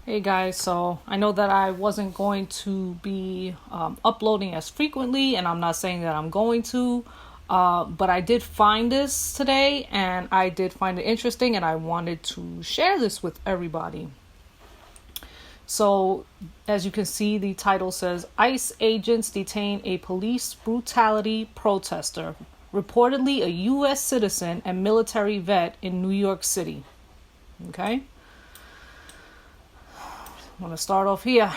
Hey guys, so I know that I wasn't going to be uploading as frequently, and I'm not saying that I'm going to, but I did find this today, and I did find it interesting, and I wanted to share this with everybody. So, as you can see, the title says, ICE agents detain a police brutality protester, reportedly a U.S. citizen and military vet in New York City. Okay? I'm going to start off here.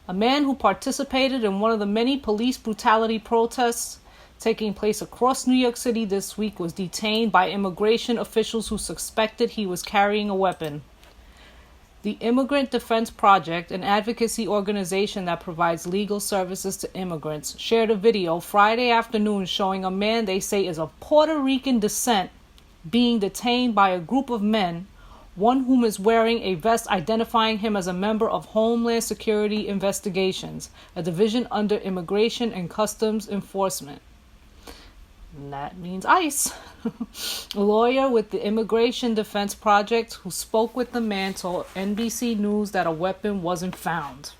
A man who participated in one of the many police brutality protests taking place across New York City this week was detained by immigration officials who suspected he was carrying a weapon. The Immigrant Defense Project, an advocacy organization that provides legal services to immigrants, shared a video Friday afternoon showing a man they say is of Puerto Rican descent being detained by a group of men, one whom is wearing a vest identifying him as a member of Homeland Security Investigations, a division under Immigration and Customs Enforcement. And that means ICE. A lawyer with the Immigration Defense Project who spoke with the man told NBC News that a weapon wasn't found.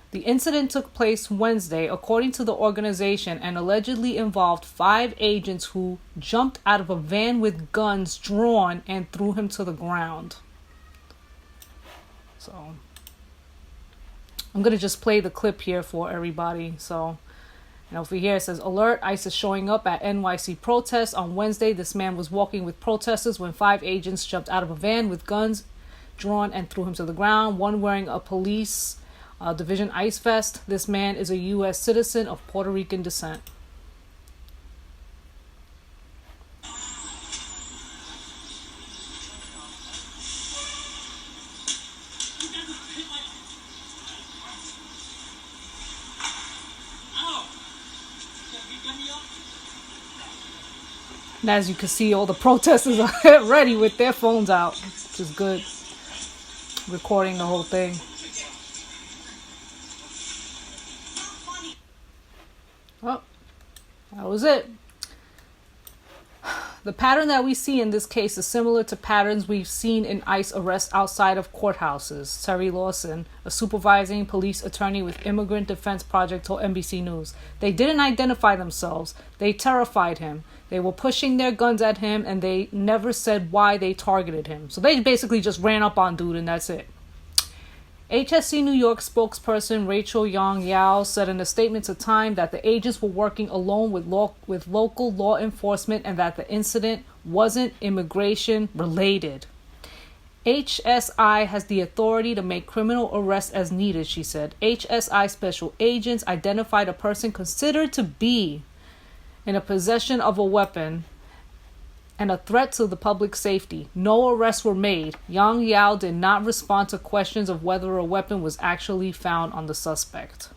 The incident took place Wednesday, according to the organization, and allegedly involved 5 agents who jumped out of a van with guns drawn and threw him to the ground. So, I'm going to just play the clip here for everybody. So, over here it says, Alert, ICE is showing up at NYC protests. On Wednesday, this man was walking with protesters when 5 agents jumped out of a van with guns drawn and threw him to the ground, one wearing a police Division ICE vest. This man is a U.S. citizen of Puerto Rican descent. And as you can see, all the protesters are ready with their phones out, which is good. Recording the whole thing. Well, that was it. The pattern that we see in this case is similar to patterns we've seen in ICE arrests outside of courthouses. Terry Lawson, a supervising police attorney with Immigrant Defense Project, told NBC News. They didn't identify themselves. They terrified him. They were pushing their guns at him, and they never said why they targeted him. So they basically just ran up on dude, and that's it. HSC New York spokesperson Rachel Young Yao said in a statement to Time that the agents were working alone with local law enforcement and that the incident wasn't immigration related. HSI has the authority to make criminal arrests as needed, she said. HSI special agents identified a person considered to be in a possession of a weapon and a threat to the public safety. No arrests were made. Yang Yao did not respond to questions of whether a weapon was actually found on the suspect.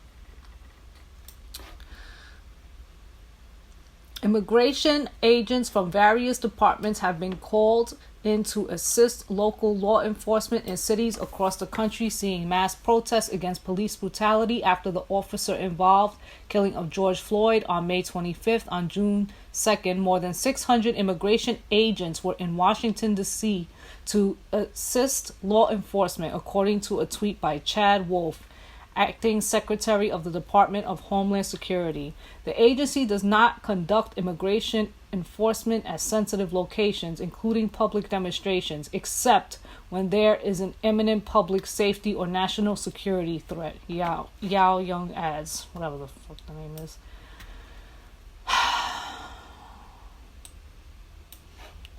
Immigration agents from various departments have been called in to assist local law enforcement in cities across the country seeing mass protests against police brutality after the officer involved killing of George Floyd on May 25th. On June 2nd, more than 600 immigration agents were in Washington, D.C. to assist law enforcement, according to a tweet by Chad Wolf, acting secretary of the Department of Homeland Security. The agency does not conduct immigration enforcement at sensitive locations, including public demonstrations, except when there is an imminent public safety or national security threat. Yao Young adds, whatever the fuck the name is.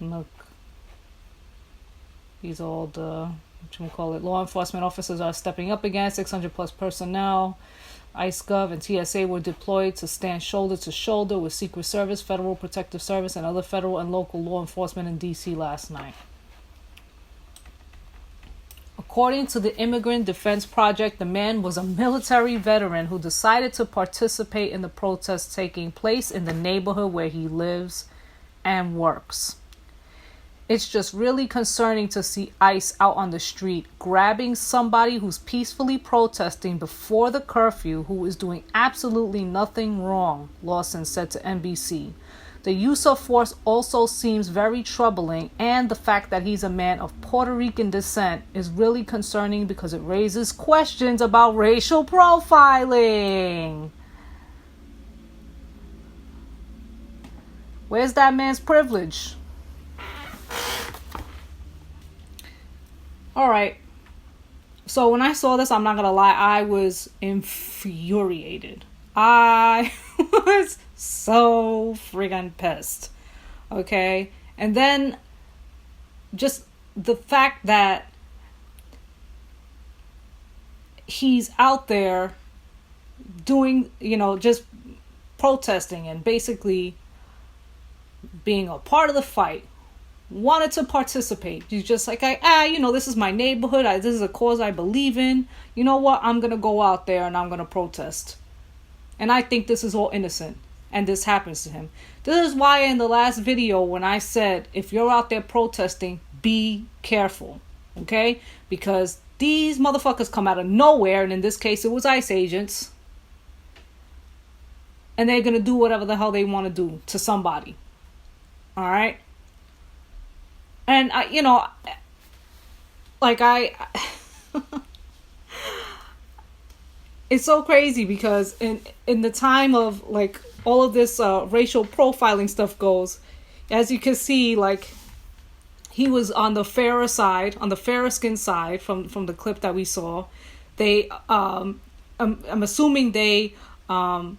Look, these all the law enforcement officers are stepping up again. 600 plus personnel, ICE Gov and TSA were deployed to stand shoulder to shoulder with Secret Service, Federal Protective Service, and other federal and local law enforcement in D.C. last night. According to the Immigrant Defense Project, the man was a military veteran who decided to participate in the protests taking place in the neighborhood where he lives and works. It's just really concerning to see ICE out on the street grabbing somebody who's peacefully protesting before the curfew who is doing absolutely nothing wrong, Lawson said to NBC. The use of force also seems very troubling, and the fact that he's a man of Puerto Rican descent is really concerning because it raises questions about racial profiling. Where's that man's privilege? All right. So when I saw this, I'm not going to lie, I was infuriated. I was so friggin' pissed. Okay? And then just the fact that he's out there doing, just protesting and basically being a part of the fight, wanted to participate. He's just like, this is my neighborhood. This is a cause I believe in. You know what? I'm going to go out there and I'm going to protest. And I think this is all innocent. And this happens to him. This is why in the last video when I said, if you're out there protesting, be careful. Okay? Because these motherfuckers come out of nowhere. And in this case, it was ICE agents. And they're going to do whatever the hell they want to do to somebody. All right? And it's so crazy because in the time of like all of this racial profiling stuff goes, as you can see, like he was on the fairer side, on the fairer skin side from the clip that we saw. They I'm assuming they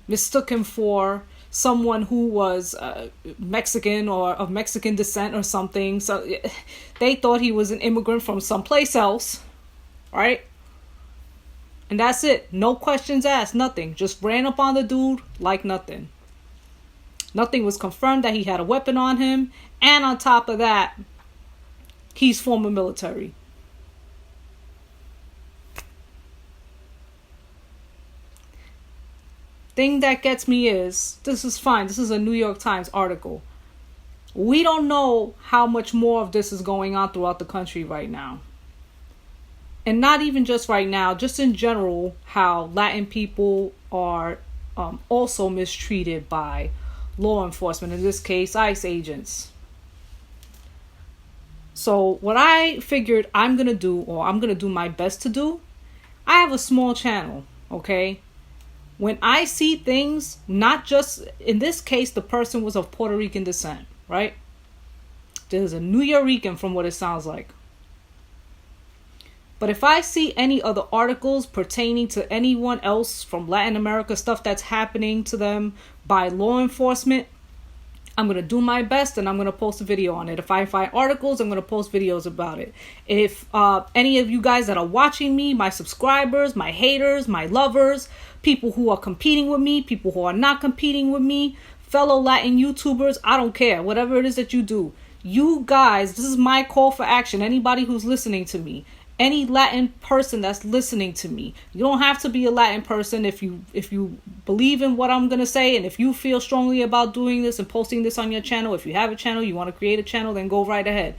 mistook him for someone who was Mexican or of Mexican descent or something. So they thought he was an immigrant from someplace else, right? And that's it. No questions asked, nothing. Just ran up on the dude like nothing. Nothing was confirmed that he had a weapon on him. And on top of that, he's former military. Thing that gets me is, this is fine. This is a New York Times article. We don't know how much more of this is going on throughout the country right now. And not even just right now, just in general, how Latin people are also mistreated by law enforcement, in this case, ICE agents. So what I figured I'm going to do, or I'm going to do my best to do, I have a small channel, okay? When I see things, not just, in this case, the person was of Puerto Rican descent, right? There's a New Yorker from what it sounds like. But if I see any other articles pertaining to anyone else from Latin America, stuff that's happening to them by law enforcement, I'm going to do my best and I'm going to post a video on it. If I find articles, I'm going to post videos about it. If any of you guys that are watching me, my subscribers, my haters, my lovers, people who are competing with me, people who are not competing with me, fellow Latin YouTubers, I don't care. Whatever it is that you do. You guys, this is my call for action. Anybody who's listening to me. Any Latin person that's listening to me. You don't have to be a Latin person if you believe in what I'm going to say, and if you feel strongly about doing this and posting this on your channel. If you have a channel, you want to create a channel, then go right ahead.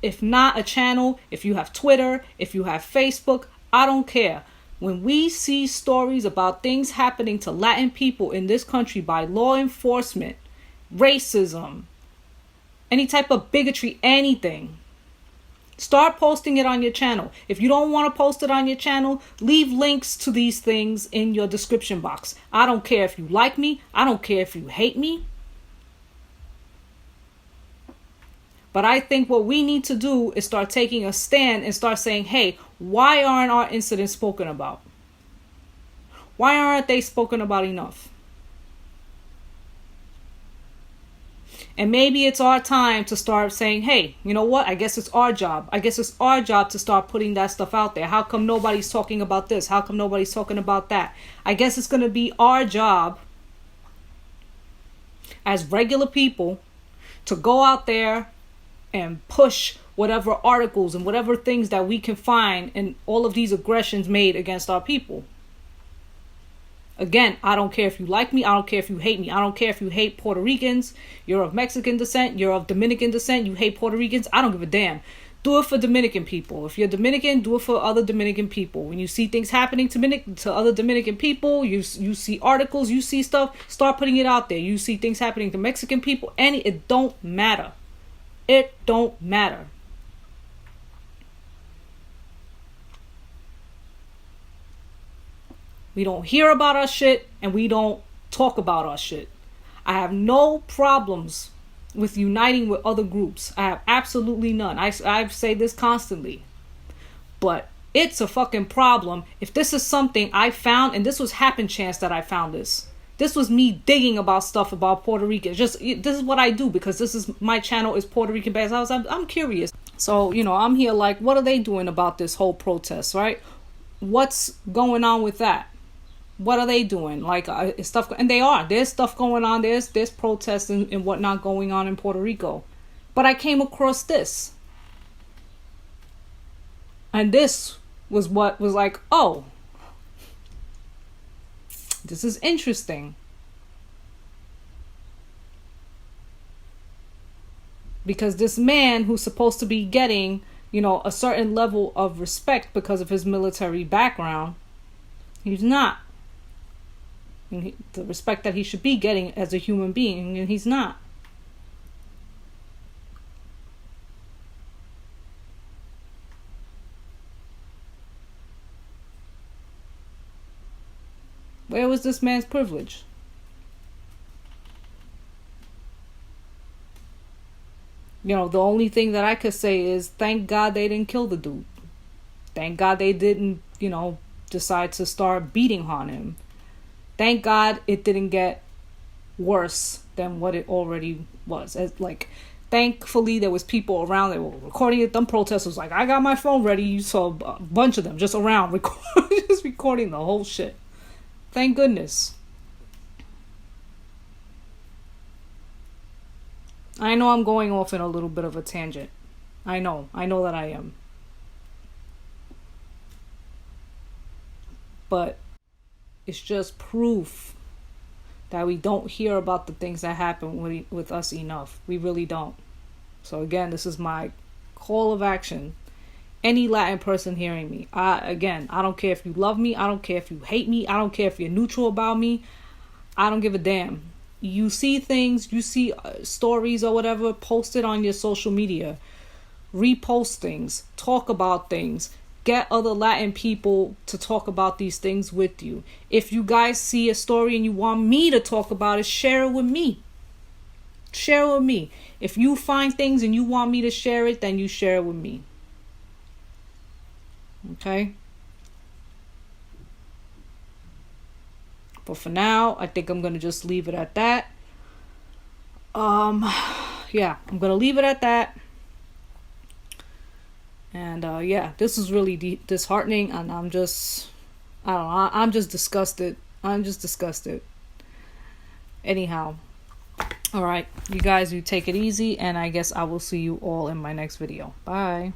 If not a channel, if you have Twitter, if you have Facebook, I don't care. When we see stories about things happening to Latin people in this country by law enforcement, racism, any type of bigotry, anything, start posting it on your channel. If you don't want to post it on your channel, leave links to these things in your description box. I don't care if you like me. I don't care if you hate me. But I think what we need to do is start taking a stand and start saying, hey, why aren't our incidents spoken about? Why aren't they spoken about enough? And maybe it's our time to start saying, hey, you know what? I guess it's our job. I guess it's our job to start putting that stuff out there. How come nobody's talking about this? How come nobody's talking about that? I guess it's going to be our job as regular people to go out there and push whatever articles and whatever things that we can find in all of these aggressions made against our people. Again, I don't care if you like me. I don't care if you hate me. I don't care if you hate Puerto Ricans. You're of Mexican descent. You're of Dominican descent. You hate Puerto Ricans. I don't give a damn. Do it for Dominican people. If you're Dominican, do it for other Dominican people. When you see things happening to other Dominican people, you see articles, you see stuff, start putting it out there. You see things happening to Mexican people, and it don't matter. It don't matter. We don't hear about our shit, and we don't talk about our shit. I have no problems with uniting with other groups. I have absolutely none. I say this constantly. But it's a fucking problem if this is something I found, and this was happen chance that I found this. This was me digging about stuff about Puerto Rican. This is what I do, because this is my channel is Puerto Rican Bad. I'm curious. So, I'm here like, what are they doing about this whole protest, right? What's going on with that? What are they doing? Like, stuff, and there's stuff going on. There's protests and whatnot going on in Puerto Rico. But I came across this. And this was what was like, oh, this is interesting. Because this man who's supposed to be getting, a certain level of respect because of his military background, he's not. The respect that he should be getting as a human being, and he's not. Where was this man's privilege? The only thing that I could say is thank God they didn't kill the dude. Thank God they didn't, decide to start beating on him. Thank God it didn't get worse than what it already was. Thankfully there was people around that were recording it. Them protesters like, I got my phone ready. You saw a bunch of them just around just recording the whole shit. Thank goodness. I know I'm going off in a little bit of a tangent. I know that I am. But it's just proof that we don't hear about the things that happen with us enough. We really don't. So again, this is my call of action. Any Latin person hearing me, I don't care if you love me. I don't care if you hate me. I don't care if you're neutral about me. I don't give a damn. You see things, you see stories or whatever posted on your social media. Repost things. Talk about things. Get other Latin people to talk about these things with you. If you guys see a story and you want me to talk about it, share it with me. Share it with me. If you find things and you want me to share it, then you share it with me. Okay? But for now, I think I'm going to just leave it at that. Yeah, I'm going to leave it at that. And this is really disheartening, and I'm just disgusted. Anyhow, all right, you guys, you take it easy, and I guess I will see you all in my next video. Bye.